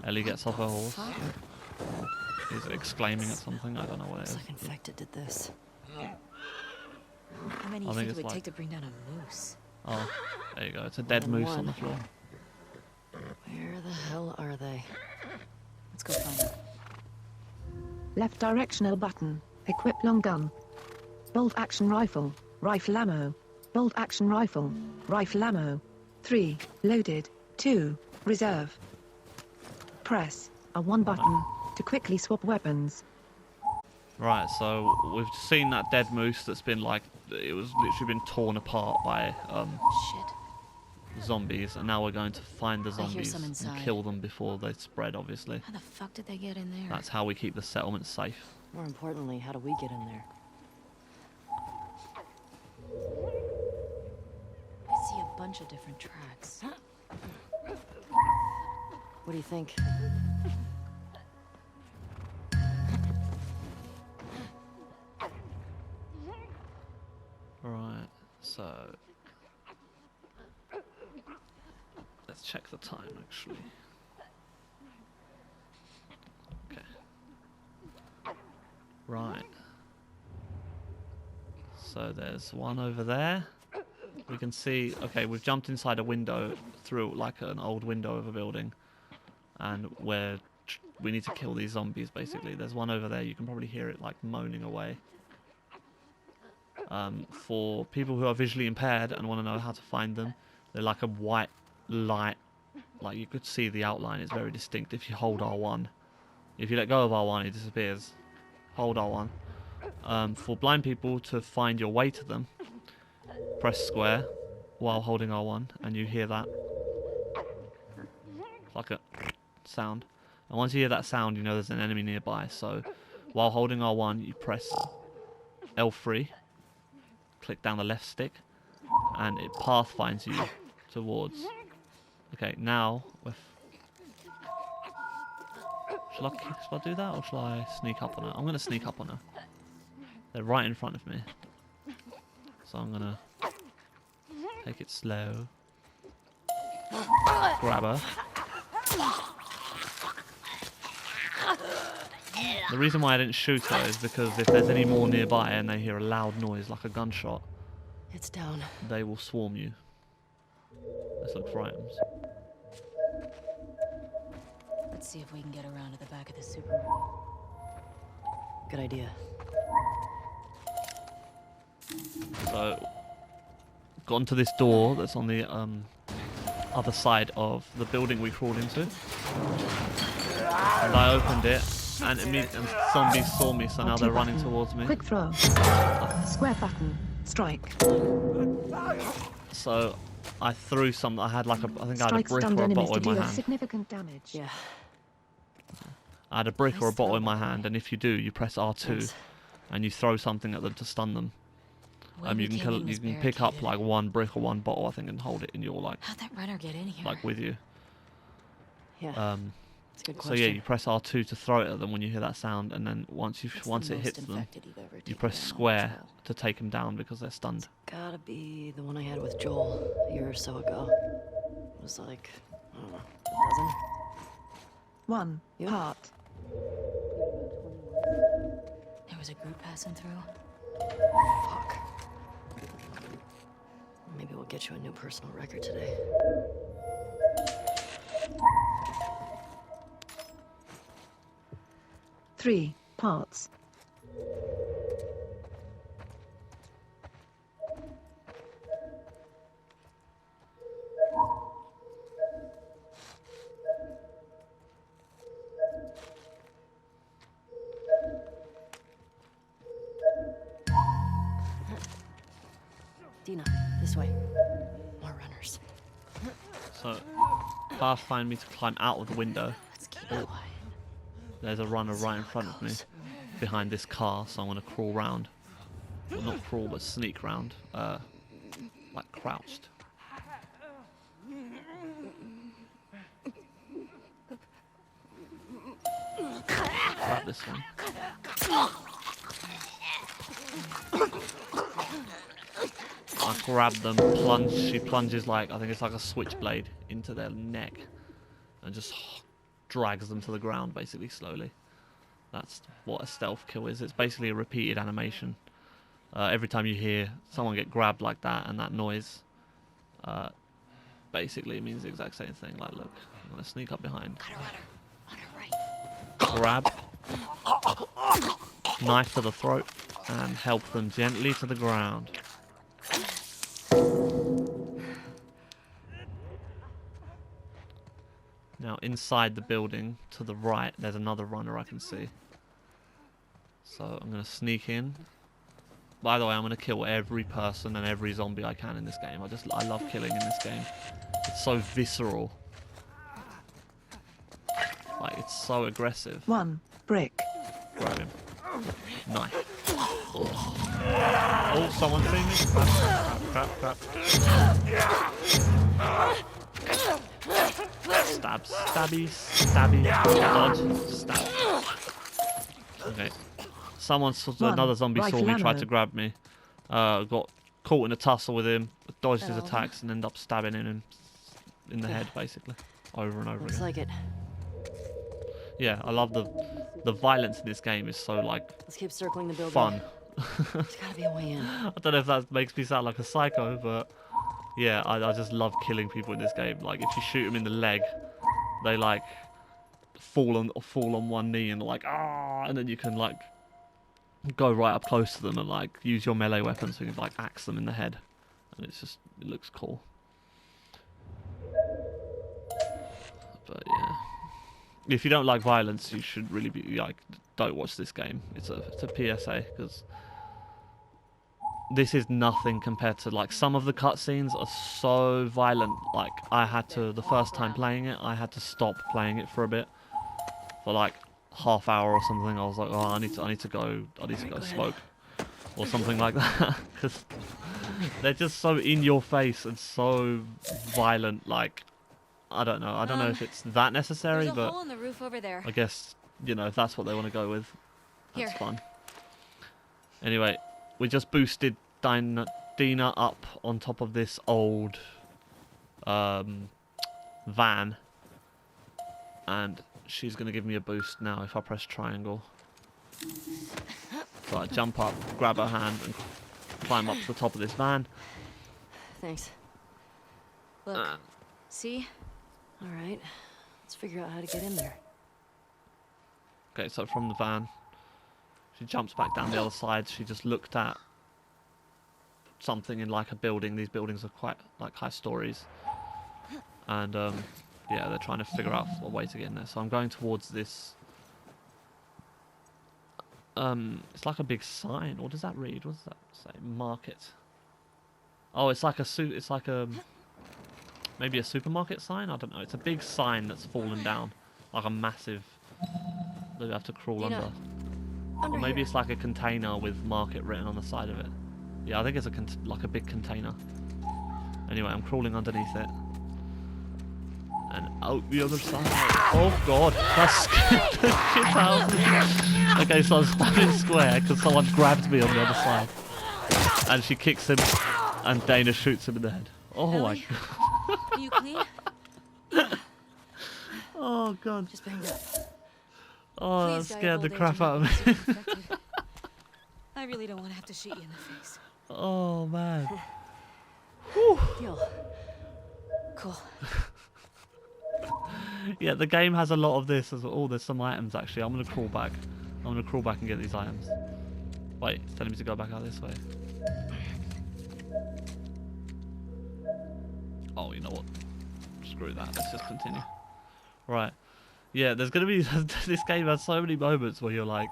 Speaker 1: Ellie gets off her horse. He's exclaiming at something. I don't know what it
Speaker 4: Looks
Speaker 1: is.
Speaker 4: like Infected did this.
Speaker 3: How many
Speaker 1: I
Speaker 3: you
Speaker 1: think
Speaker 3: think it
Speaker 1: it's
Speaker 3: would
Speaker 1: like-
Speaker 3: take to bring down a moose?
Speaker 1: Oh, there you go. It's a dead
Speaker 4: And
Speaker 1: moose on
Speaker 4: one.
Speaker 1: the floor.
Speaker 4: Where the hell are they?
Speaker 3: Let's go find them.
Speaker 2: Left directional button. Equip long gun. Bolt action rifle. Rifle ammo. Bolt action rifle. Rifle ammo. 3. Loaded. 2. Reserve. Press A1 button to quickly swap weapons.
Speaker 1: Right, so we've seen that dead moose that's been like, it was literally been torn apart by
Speaker 3: Shit.
Speaker 1: zombies, and now we're going to find the
Speaker 3: I hear
Speaker 1: zombies
Speaker 3: some
Speaker 1: and
Speaker 3: inside.
Speaker 1: kill them before they spread, obviously.
Speaker 3: How the fuck did they get in there?
Speaker 1: That's how we keep the settlement safe.
Speaker 4: More importantly, how do we get in there?
Speaker 3: I see a bunch of different tracks.
Speaker 4: What do you think?
Speaker 1: Right, so... Let's check the time, actually. Okay. Right. So there's one over there. We can see... Okay, we've jumped inside a window through, like, an old window of a building. And we need to kill these zombies, basically. There's one over there. You can probably hear it, like, moaning away. For people who are visually impaired and want to know how to find them, they're like a white light. Like, you could see the outline. It's very distinct if you hold R1. If you let go of R1, it disappears. Hold R1. For blind people to find your way to them, press square while holding R1, and you hear that. It's like a sound. And once you hear that sound, you know there's an enemy nearby. So while holding R1, you press L3, click down the left stick, and it pathfinds you towards. Okay, now with. Shall I do that, or shall I sneak up on her? I'm gonna sneak up on her. They're right in front of me, so I'm gonna take it slow. Grab her. The reason why I didn't shoot her is because if there's any more nearby and they hear a loud noise like a gunshot,
Speaker 4: It's down.
Speaker 1: they will swarm you. Let's look for items.
Speaker 3: Let's see if we can get around to the back of the supermarket.
Speaker 4: Good idea.
Speaker 1: So, gone to this door that's on the other side of the building we crawled into. And I opened it, and zombies saw me, so now they're running towards me.
Speaker 2: Quick throw. Square button. Strike.
Speaker 1: So I threw some. I had like I think I had a
Speaker 2: Strike
Speaker 1: brick
Speaker 2: stunned
Speaker 1: or a
Speaker 2: enemies
Speaker 1: bottle
Speaker 2: to
Speaker 1: in my
Speaker 2: deal
Speaker 1: hand.
Speaker 2: significant damage.
Speaker 4: Yeah.
Speaker 1: I had a brick or a
Speaker 3: Nice
Speaker 1: bottle
Speaker 3: throw,
Speaker 1: in my
Speaker 3: by the
Speaker 1: hand,
Speaker 3: way.
Speaker 1: and if you do, you press R2,
Speaker 4: Thanks.
Speaker 1: and you throw something at them to stun them.
Speaker 3: Way we
Speaker 1: You
Speaker 3: came
Speaker 1: can
Speaker 3: in was
Speaker 1: pick up
Speaker 3: barricaded.
Speaker 1: like one brick or one bottle, I think, and hold it in your like
Speaker 3: How'd that runner get in here?
Speaker 1: with you.
Speaker 4: Yeah.
Speaker 1: So
Speaker 4: That's a good
Speaker 1: yeah,
Speaker 4: question.
Speaker 1: you press R2 to throw it at them when you hear that sound, and then once
Speaker 3: What's the
Speaker 1: it
Speaker 3: most
Speaker 1: hits them,
Speaker 3: infected you've ever
Speaker 1: you
Speaker 3: taken
Speaker 1: press
Speaker 3: down on
Speaker 1: square
Speaker 3: patrol?
Speaker 1: to take them down because they're stunned.
Speaker 4: Gotta be the one I had with Joel a year or so ago. It was like, I don't know, a dozen?
Speaker 2: 1.
Speaker 4: Yeah.
Speaker 2: Part.
Speaker 3: There was a group passing through.
Speaker 4: Fuck. Maybe we'll get you a new personal record today.
Speaker 2: Three parts.
Speaker 4: Dina, this way. More runners.
Speaker 1: So, path find me to climb out of the window.
Speaker 3: Let's keep it quiet.
Speaker 1: There's a runner right in front of me, behind this car, so I'm gonna crawl round. Well, not crawl, but sneak round, like crouched. Grab this one. I grab them, plunge. She plunges like, I think it's like a switchblade into their neck, and just drags them to the ground, basically, slowly. That's what a stealth kill is. It's basically a repeated animation. Every time you hear someone get grabbed like that and that noise, basically it means the exact same thing. Like, look, I'm gonna sneak up behind,
Speaker 3: On her right.
Speaker 1: grab, knife to the throat, and help them gently to the ground. Now, inside the building, to the right, there's another runner I can see. So I'm going to sneak in. By the way, I'm going to kill every person and every zombie I can in this game. I love killing in this game. It's so visceral. Like, it's so aggressive.
Speaker 2: 1. Brick.
Speaker 1: Grab him. Knife. Oh, someone see me? Crap. Stab, stabby, dodge, stab. Okay. Another zombie saw me, tried to grab me. Got caught in a tussle with him, dodged his
Speaker 3: Hello.
Speaker 1: attacks, and ended up stabbing him in the head, basically, over and over
Speaker 4: Looks
Speaker 1: again.
Speaker 4: like it.
Speaker 1: Yeah, I love the violence in this game is so like
Speaker 4: Let's keep circling the building.
Speaker 1: fun.
Speaker 4: There's gotta be a way in.
Speaker 1: I don't know if that makes me sound like a psycho, but yeah, I just love killing people in this game. Like, if you shoot them in the leg, they like fall on one knee and like and then you can like go right up close to them and like use your melee weapon so you can like axe them in the head, and it looks cool. But yeah, if you don't like violence, you should really be like, don't watch this game. It's a PSA, because this is nothing compared to like some of the cutscenes are so violent. Like, the first time playing it, I had to stop playing it for a bit, for like half hour or something. I was like, oh, I need to go smoke or something like that, because they're just so in your face and so violent. Like, I don't know if it's that necessary,
Speaker 3: There's a
Speaker 1: but
Speaker 3: hole in the roof over there.
Speaker 1: I guess, if that's what they want to go with, that's
Speaker 3: Here.
Speaker 1: fun. Anyway, we just boosted Dina up on top of this old van. and she's going to give me a boost now if I press triangle. So I jump up, grab her hand, and climb up to the top of this van.
Speaker 4: Thanks. Look, see? All right, let's figure out how to get in there.
Speaker 1: Okay, so from the van, she jumps back down the other side. She just looked at something in like a building. These buildings are quite like high stories. And yeah, they're trying to figure out a way to get in there. So I'm going towards this. It's like a big sign. What does that read? What does that say? Market. Oh, it's like a maybe a supermarket sign. I don't know. It's a big sign that's fallen down, like a massive. That you have to crawl under. Or maybe it's like a container with market written on the side of it. Yeah, I think it's like a big container. Anyway, I'm crawling underneath it. And out the other side. Oh god, that scared the shit out of me. Okay, so I'm standing square because someone grabbed me on the other side. And she kicks him, and Dana shoots him in the head. Oh
Speaker 4: Ellie?
Speaker 1: my god.
Speaker 4: Are you clean?
Speaker 1: Oh god.
Speaker 4: Just banged up.
Speaker 1: Oh, that
Speaker 3: Please die of
Speaker 1: scared the
Speaker 3: old age
Speaker 1: crap
Speaker 3: and
Speaker 1: out of
Speaker 3: not
Speaker 1: me.
Speaker 3: be super infected. I really don't want to have to shoot you in the face.
Speaker 1: Oh man.
Speaker 4: Deal. Cool.
Speaker 1: Yeah, the game has a lot of this as well. Oh, there's some items actually. I'm gonna crawl back. I'm gonna crawl back and get these items. Wait, it's telling me to go back out this way. Oh, you know what? Screw that. Let's just continue. Right. Yeah, there's gonna be this game has so many moments where you're like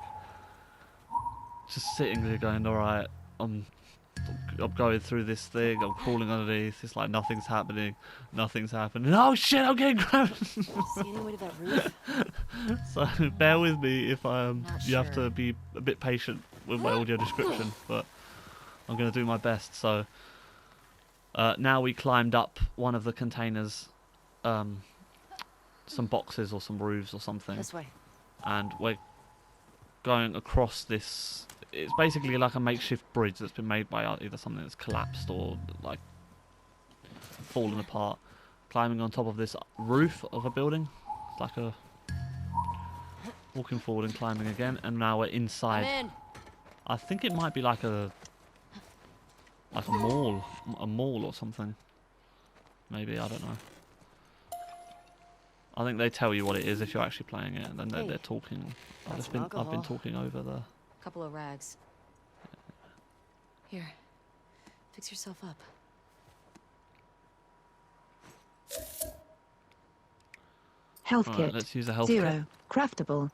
Speaker 1: just sitting there going, alright, I'm going through this thing, I'm crawling underneath, it's like nothing's happening. Oh shit, I'm getting grabbed!
Speaker 4: See any way to that roof?
Speaker 1: So bear with me if you have
Speaker 4: sure.
Speaker 1: to be a bit patient with my audio description, but I'm going to do my best. So now we climbed up one of the containers, some boxes or some roofs or something,
Speaker 4: This way.
Speaker 1: and we're going across this. It's basically like a makeshift bridge that's been made by either something that's collapsed or like fallen apart. Climbing on top of this roof of a building. It's like a walking forward and climbing again, and now we're inside.
Speaker 3: I'm in.
Speaker 1: I think it might be like a mall or something. Maybe, I don't know. I think they tell you what it is if you're actually playing it, and then they're talking. I've been talking over the.
Speaker 3: Couple of rags. Here. Fix yourself up.
Speaker 2: Health
Speaker 1: Right,
Speaker 2: kit.
Speaker 1: let's use a health
Speaker 2: 0.
Speaker 1: kit.
Speaker 2: Craftable.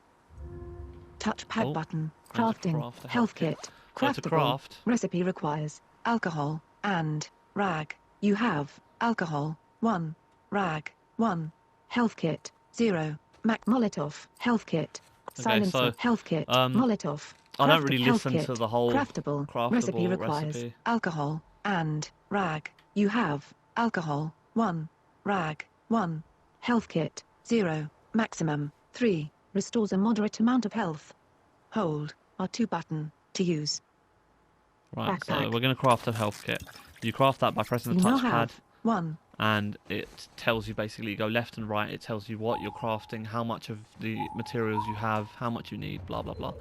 Speaker 2: Touchpad
Speaker 1: Oh,
Speaker 2: button.
Speaker 1: how to
Speaker 2: Crafting.
Speaker 1: craft a
Speaker 2: Health
Speaker 1: health
Speaker 2: kit.
Speaker 1: kit. So to
Speaker 2: Craftable.
Speaker 1: craft.
Speaker 2: Recipe requires alcohol and rag. You have alcohol 1. Rag 1. Health kit 0. Mac Molotov. Health kit. Silencer.
Speaker 1: so,
Speaker 2: Health kit. Molotov.
Speaker 1: I don't
Speaker 2: Crafted
Speaker 1: really
Speaker 2: health
Speaker 1: listen
Speaker 2: kit.
Speaker 1: to the whole
Speaker 2: Craftable. Recipe requires
Speaker 1: recipe.
Speaker 2: alcohol and rag. You have alcohol 1. Rag 1. Health kit 0. Maximum 3. Restores a moderate amount of health. Hold R2 button to use.
Speaker 1: Right, so
Speaker 2: Backpack.
Speaker 1: we're going to craft a health kit. You craft that by pressing
Speaker 2: You
Speaker 1: the
Speaker 2: now
Speaker 1: touchpad,
Speaker 2: have 1.
Speaker 1: and it tells you basically, you go left and right, it tells you what you're crafting, how much of the materials you have, how much you need, blah blah blah.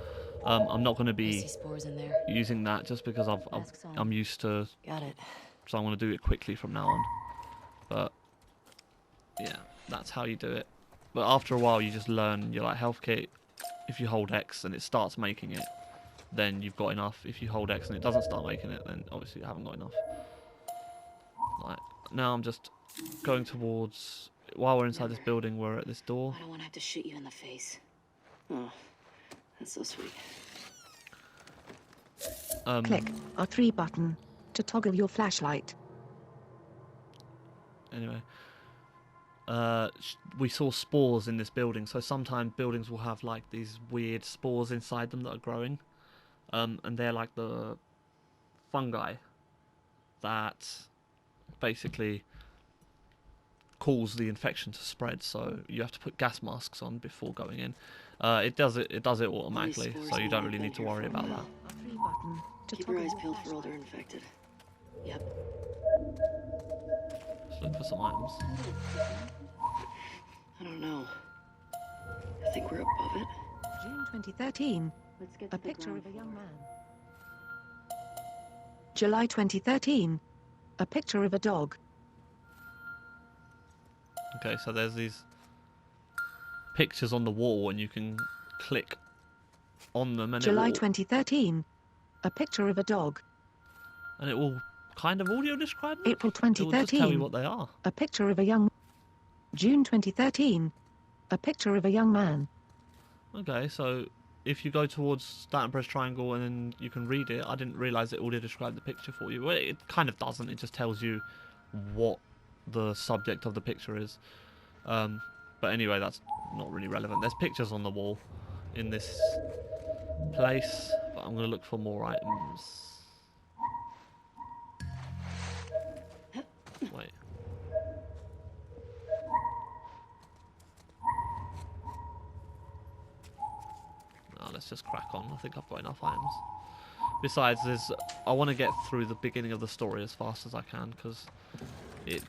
Speaker 1: I'm not going to
Speaker 3: I
Speaker 1: be
Speaker 3: see spores in there.
Speaker 1: using that just because
Speaker 3: Masks on.
Speaker 1: I'm used to,
Speaker 4: Got it.
Speaker 1: so I'm going to do it quickly from now on. But yeah, that's how you do it. But after a while you just learn, you're like health kit, if you hold X and it starts making it, then you've got enough. If you hold X and it doesn't start making it, then obviously you haven't got enough. Like, now I'm just going towards, while we're inside this building, we're at this door.
Speaker 3: I don't want to have to shoot you in the face.
Speaker 4: Oh, that's so sweet.
Speaker 2: Click R3 button to toggle your flashlight.
Speaker 1: Anyway, we saw spores in this building, so sometimes buildings will have like these weird spores inside them that are growing, and they're like the fungi that basically cause the infection to spread. So you have to put gas masks on before going in. It does it automatically, so you don't really need to worry about that.
Speaker 2: R3 button to
Speaker 4: Keep your
Speaker 2: toggle
Speaker 4: eyes
Speaker 2: your
Speaker 4: peeled for
Speaker 2: flashlight.
Speaker 4: older infected. Yep.
Speaker 1: Let's look for some items.
Speaker 4: I don't know. think we're above it.
Speaker 2: June 2013.
Speaker 4: Let's get
Speaker 2: A
Speaker 4: to the
Speaker 2: picture
Speaker 4: ground
Speaker 2: of a young
Speaker 4: floor.
Speaker 2: man. July 2013. A picture of a dog.
Speaker 1: Okay, so there's these pictures on the wall, and you can click on them, and
Speaker 2: July
Speaker 1: it will,
Speaker 2: 2013. A picture of a dog.
Speaker 1: kind of audio describe them.
Speaker 2: April
Speaker 1: It will just tell you
Speaker 2: 2013.
Speaker 1: what they are.
Speaker 2: A picture of a young. June 2013. A picture of a young man.
Speaker 1: Okay, so if you go towards start and press triangle and then you can read it, I didn't realise it audio described the picture for you. Well, it kind of doesn't, it just tells you what the subject of the picture is. But anyway, that's not really relevant. There's pictures on the wall in this place, but I'm going to look for more items. Wait. No, let's just crack on. I think I've got enough items. Besides, I want to get through the beginning of the story as fast as I can, because it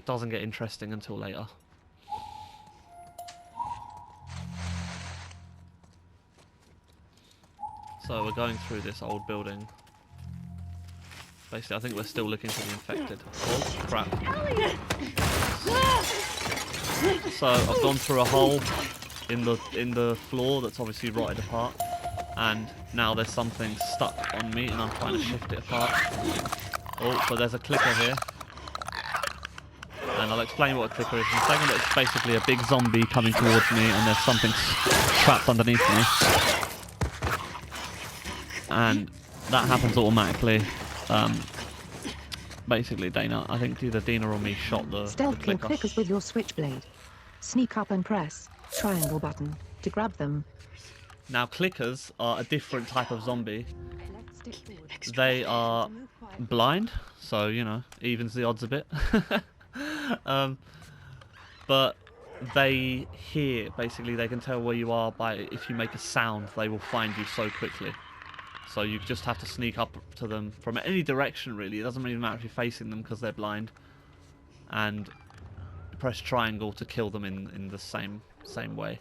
Speaker 1: doesn't get interesting until later. So we're going through this old building. Basically, I think we're still looking for the infected. Oh, crap. So I've gone through a hole in the floor that's obviously rotted apart, and now there's something stuck on me, and I'm trying to shift it apart. Oh, so there's a clicker here, and I'll explain what a clicker is in a second. But it's basically a big zombie coming towards me, and there's something trapped underneath me, and that happens automatically. Basically, Dana, I think either Dina or me shot the
Speaker 2: Stealth kill
Speaker 1: clicker.
Speaker 2: clickers with your switchblade. Sneak up and press triangle button to grab them.
Speaker 1: Now, clickers are a different type of zombie.
Speaker 2: Left stick forward.
Speaker 1: They are
Speaker 2: Move quietly.
Speaker 1: blind, so, you know, evens the odds a bit. But they hear, basically, they can tell where you are by, if you make a sound, they will find you so quickly. So you just have to sneak up to them from any direction, really. It doesn't really matter if you're facing them because they're blind. And press triangle to kill them in the same way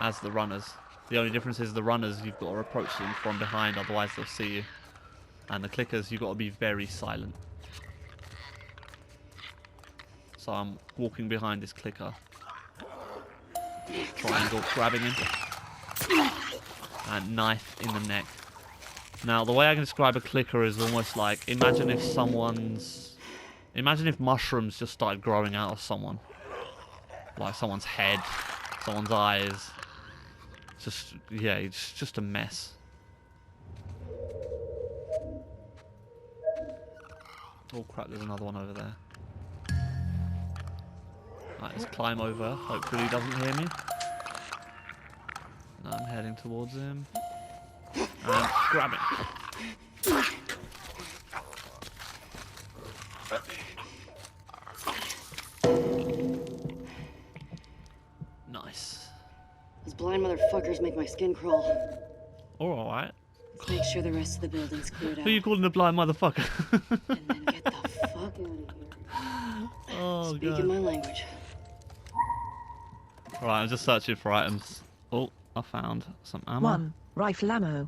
Speaker 1: as the runners. The only difference is the runners, you've got to approach them from behind, otherwise they'll see you. And the clickers, you've got to be very silent. So I'm walking behind this clicker. Triangle, grabbing him. And knife in the neck. Now, the way I can describe a clicker is almost like, imagine if mushrooms just started growing out of someone. Like someone's head, someone's eyes. Just, yeah, it's just a mess. Oh crap, there's another one over there. Right, let's climb over. Hopefully he doesn't hear me. Now I'm heading towards him. And grab it. Nice.
Speaker 4: Those blind motherfuckers make my skin crawl.
Speaker 1: Alright.
Speaker 4: Let's make sure the rest of the building's cleared out.
Speaker 1: Who are you calling a blind motherfucker?
Speaker 4: And then get the fuck out of here.
Speaker 1: Oh,
Speaker 4: Speaking
Speaker 1: God.
Speaker 4: my language.
Speaker 1: Right, I'm just searching for items. Oh, I found some ammo.
Speaker 2: 1. Rifle ammo.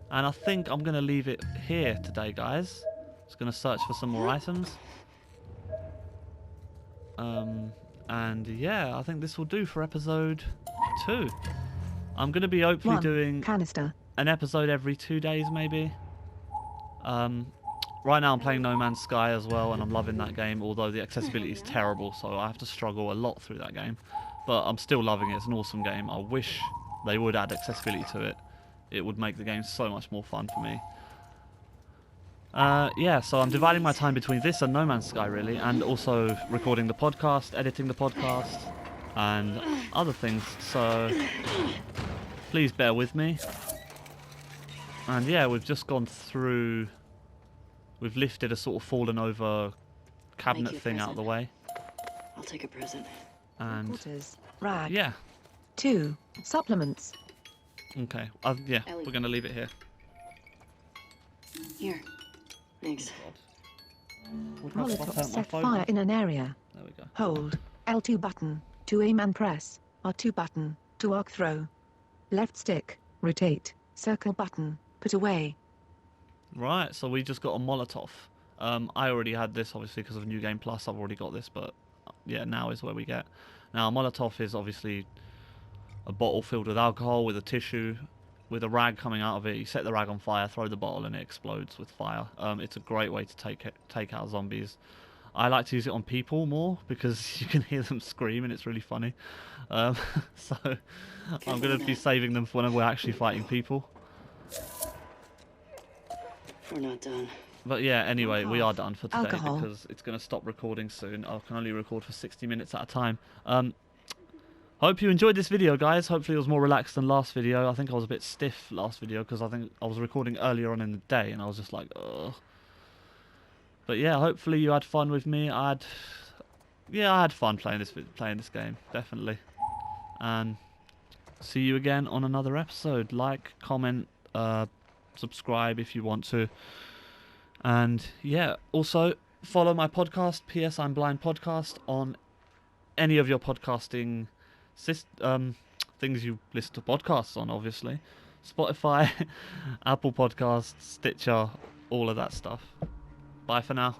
Speaker 1: And I think I'm going to leave it here today, guys. Just going to search for some more items. And yeah, I think this will do for episode 2. I'm going to be hopefully
Speaker 2: 1.
Speaker 1: doing
Speaker 2: Canister.
Speaker 1: an episode every 2 days, maybe. Right now I'm playing No Man's Sky as well, and I'm loving that game, although the accessibility is terrible, so I have to struggle a lot through that game. But I'm still loving it. It's an awesome game. I wish they would add accessibility to it. It would make the game so much more fun for me. Yeah, so I'm dividing my time between this and No Man's Sky, really, and also recording the podcast, editing the podcast, and other things. So please bear with me. And yeah, we've just gone through... We've lifted a sort of fallen over cabinet thing out of the way.
Speaker 4: I'll take a present.
Speaker 1: And
Speaker 2: Quarters. Rag.
Speaker 1: yeah,
Speaker 2: 2. Supplements.
Speaker 1: okay. Yeah,
Speaker 4: Ellie.
Speaker 1: we're going to leave it here.
Speaker 4: Here. Thanks.
Speaker 1: What if I
Speaker 2: Molotov
Speaker 1: turn my
Speaker 2: set
Speaker 1: phone
Speaker 2: fire
Speaker 1: off?
Speaker 2: in an area.
Speaker 1: There we go.
Speaker 2: Hold L2 button to aim and press R2 button, to arc throw. Left stick, rotate, circle button, put away.
Speaker 1: Right, so we just got a Molotov. I already had this, obviously, because of New Game Plus. I've already got this, but yeah, now is where we get. Now, a Molotov is obviously a bottle filled with alcohol with a tissue, with a rag coming out of it. You set the rag on fire, throw the bottle, and it explodes with fire. It's a great way to take out zombies. I like to use it on people more because you can hear them scream and it's really funny. So I'm going to be saving them for when we're actually fighting people.
Speaker 5: We're not done.
Speaker 1: But yeah, anyway, we are done for today
Speaker 2: Alcohol.
Speaker 1: because it's going to stop recording soon. I can only record for 60 minutes at a time. Hope you enjoyed this video, guys. Hopefully it was more relaxed than last video. I think I was a bit stiff last video because I think I was recording earlier on in the day and I was just like, ugh. But yeah, hopefully you had fun with me. I had fun playing this game, definitely. And see you again on another episode. Like, comment, subscribe if you want to. And yeah, also follow my podcast, PS I'm Blind Podcast, on any of your podcasting things you listen to podcasts on, obviously. Spotify, Apple Podcasts, Stitcher, all of that stuff. Bye for now.